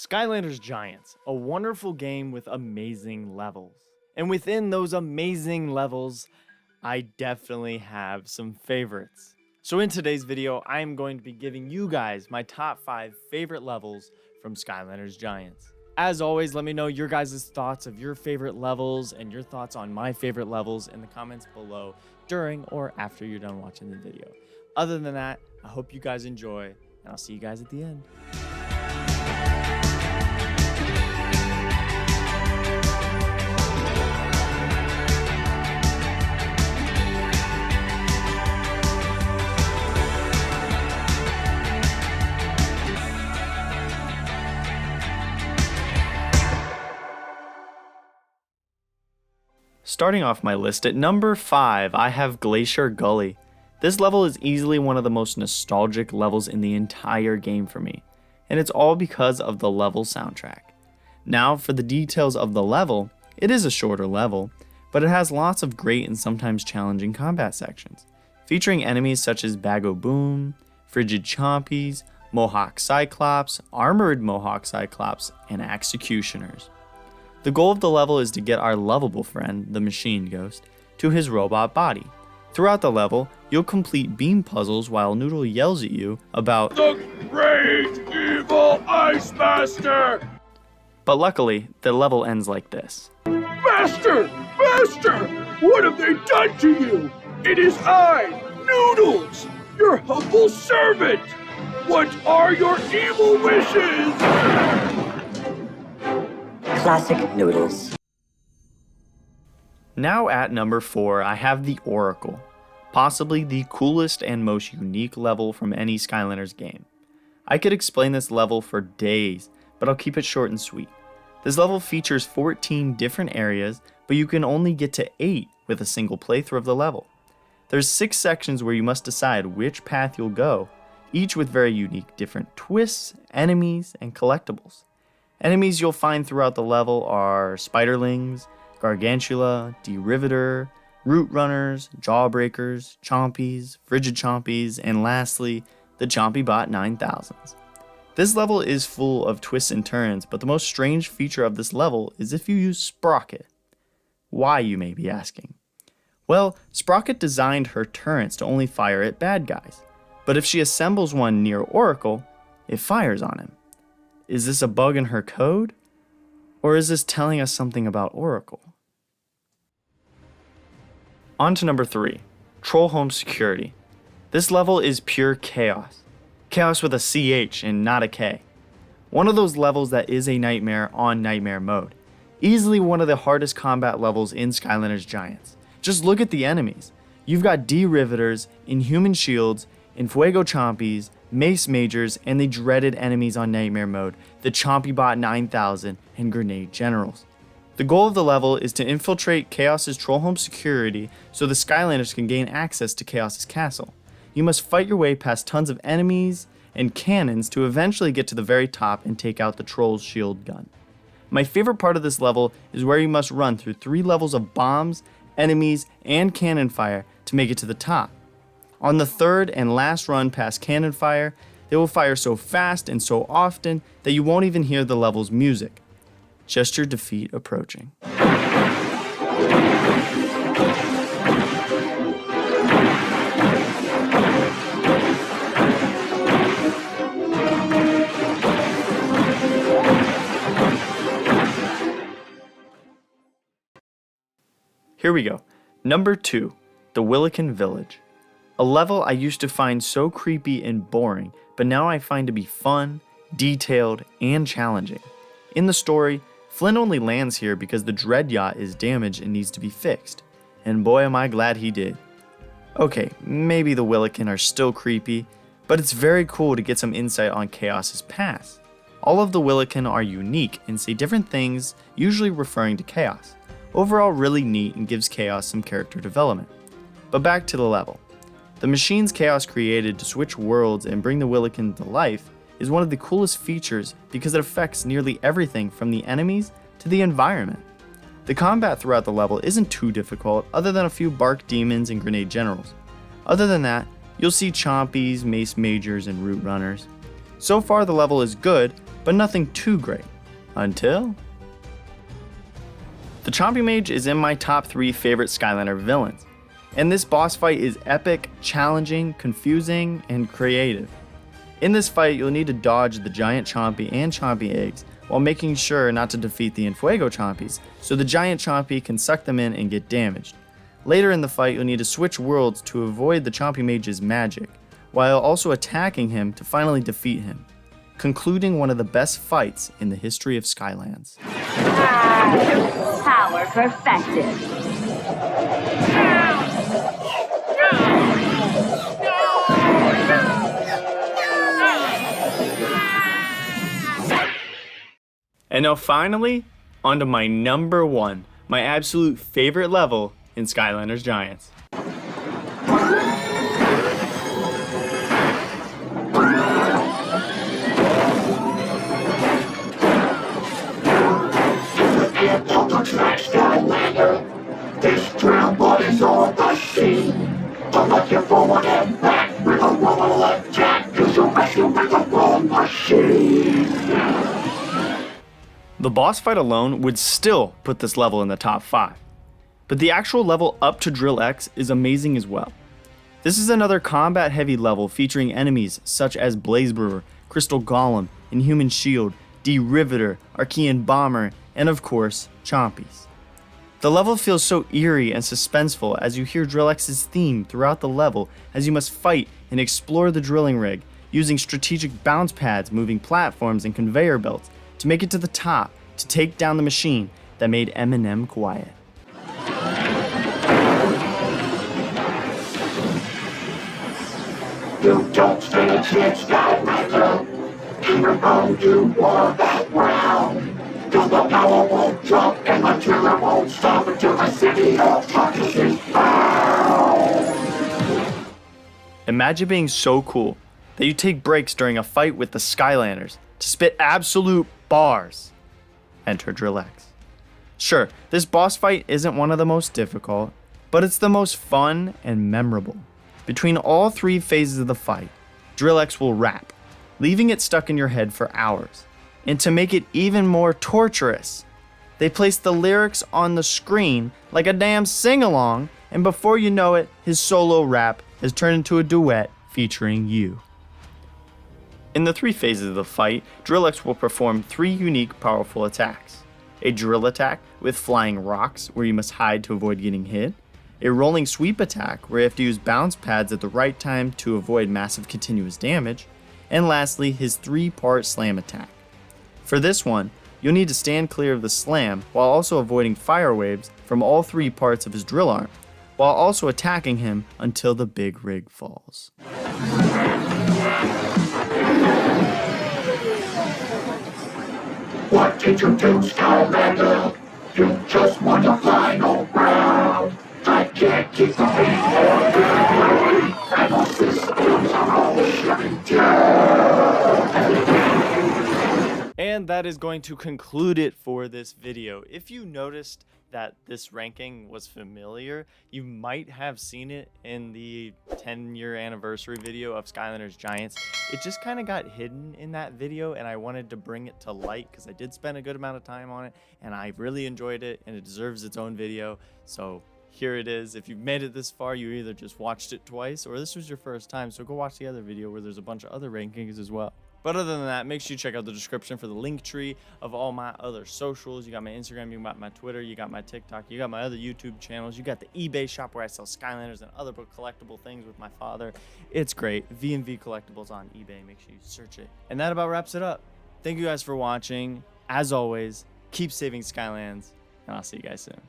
Skylanders Giants, a wonderful game with amazing levels. And within those amazing levels, I definitely have some favorites. So in today's video, I am going to be giving you guys my top 5 favorite levels from Skylanders Giants. As always, let me know your guys' thoughts of your favorite levels and your thoughts on my favorite levels in the comments below during or after you're done watching the video. Other than that, I hope you guys enjoy, and I'll see you guys at the end. Starting off my list at number 5, I have Glacier Gully. This level is easily one of the most nostalgic levels in the entire game for me, and it's all because of the level soundtrack. Now for the details of the level, it is a shorter level, but it has lots of great and sometimes challenging combat sections, featuring enemies such as Bago Boom, Frigid Chompies, Mohawk Cyclops, Armored Mohawk Cyclops, and Executioners. The goal of the level is to get our lovable friend, the Machine Ghost, to his robot body. Throughout the level, you'll complete beam puzzles while Noodle yells at you about the Great Evil Ice Master! But luckily, the level ends like this. Master! Master! What have they done to you? It is I, Noodles, your humble servant! What are your evil wishes? Classic Noodles. Now at number 4, I have the Oracle, possibly the coolest and most unique level from any Skylanders game. I could explain this level for days, but I'll keep it short and sweet. This level features 14 different areas, but you can only get to 8 with a single playthrough of the level. There's 6 sections where you must decide which path you'll go, each with very unique different twists, enemies, and collectibles. Enemies you'll find throughout the level are Spiderlings, Gargantula, Derivator, Root Runners, Jawbreakers, Chompies, Frigid Chompies, and lastly, the ChompyBot 9000s. This level is full of twists and turns, but the most strange feature of this level is if you use Sprocket. Why, you may be asking? Well, Sprocket designed her turrets to only fire at bad guys, but if she assembles one near Oracle, it fires on him. Is this a bug in her code? Or is this telling us something about Oracle? On to number 3, Troll Home Security. This level is pure chaos. Chaos with a CH and not a K. One of those levels that is a nightmare on nightmare mode. Easily one of the hardest combat levels in Skylanders Giants. Just look at the enemies. You've got D-Riveters, Inhuman Shields, Infuego Chompies, Mace Majors, and the dreaded enemies on Nightmare Mode, the ChompyBot 9000 and Grenade Generals. The goal of the level is to infiltrate Chaos's Troll Home security so the Skylanders can gain access to Chaos's castle. You must fight your way past tons of enemies and cannons to eventually get to the very top and take out the Troll's shield gun. My favorite part of this level is where you must run through 3 levels of bombs, enemies, and cannon fire to make it to the top. On the 3rd and last run past cannon fire, they will fire so fast and so often that you won't even hear the level's music. Just your defeat approaching. Here we go. Number 2, the Williken Village. A level I used to find so creepy and boring, but now I find to be fun, detailed, and challenging. In the story, Flynn only lands here because the Dread Yacht is damaged and needs to be fixed, and boy am I glad he did. Okay, maybe the Williken are still creepy, but it's very cool to get some insight on Chaos's past. All of the Williken are unique and say different things, usually referring to Chaos. Overall really neat and gives Chaos some character development. But back to the level. The machines Chaos created to switch worlds and bring the Williken to life is one of the coolest features because it affects nearly everything from the enemies to the environment. The combat throughout the level isn't too difficult other than a few Bark Demons and Grenade Generals. Other than that, you'll see Chompies, Mace Majors, and Root Runners. So far the level is good, but nothing too great. Until... The Chompy Mage is in my top 3 favorite Skylander villains, and this boss fight is epic, challenging, confusing, and creative. In this fight, you'll need to dodge the giant Chompy and Chompy eggs while making sure not to defeat the Enfuego Chompies, so the giant Chompy can suck them in and get damaged. Later in the fight, you'll need to switch worlds to avoid the Chompy Mage's magic, while also attacking him to finally defeat him, concluding one of the best fights in the history of Skylands. Power perfected. And now finally, onto my number 1, my absolute favorite level in Skylanders Giants. Skylander, this drill bud is on the scene. To look you forward and back with a roll of jack, cause you'll mess you with the wrong machine. The boss fight alone would still put this level in the top 5, but the actual level up to Drill X is amazing as well. This is another combat heavy level featuring enemies such as Blaze Brewer, Crystal Golem, Inhuman Shield, D-Riveter, Archean Bomber, and of course, Chompies. The level feels so eerie and suspenseful as you hear Drill X's theme throughout the level as you must fight and explore the drilling rig, using strategic bounce pads, moving platforms, and conveyor belts to make it to the top to take down the machine that made Eminem quiet. You don't stand a chance, Skylander. Even though you won that round. Cause the power won't drop and the driller won't stop until the city of Tarkus is found. Imagine being so cool that you take breaks during a fight with the Skylanders to spit absolute bars. Enter Drill X. Sure, this boss fight isn't one of the most difficult, but it's the most fun and memorable. Between all 3 phases of the fight, Drill X will rap, leaving it stuck in your head for hours. And to make it even more torturous, they place the lyrics on the screen like a damn sing-along, and before you know it, his solo rap has turned into a duet featuring you. In the 3 phases of the fight, Drill X will perform 3 unique powerful attacks. A drill attack with flying rocks where you must hide to avoid getting hit, a rolling sweep attack where you have to use bounce pads at the right time to avoid massive continuous damage, and lastly his 3-part slam attack. For this one, you'll need to stand clear of the slam while also avoiding fire waves from all 3 parts of his drill arm, while also attacking him until the big rig falls. What did you do, Skylander? You just won the final round. I can't keep the beat on me, and the systems are all shutting down. And that is going to conclude it for this video. If you noticed that this ranking was familiar, you might have seen it in the 10-year anniversary video of Skylanders Giants. It just kind of got hidden in that video, and I wanted to bring it to light because I did spend a good amount of time on it, and I really enjoyed it, and it deserves its own video. So here it is. If you've made it this far, you either just watched it twice or this was your first time, so go watch the other video where there's a bunch of other rankings as well. But other than that, make sure you check out the description for the link tree of all my other socials. You got my Instagram, you got my Twitter, you got my TikTok, you got my other YouTube channels, you got the eBay shop where I sell Skylanders and other collectible things with my father. It's great. V&V Collectibles on eBay. Make sure you search it. And that about wraps it up. Thank you guys for watching. As always, keep saving Skylands, and I'll see you guys soon.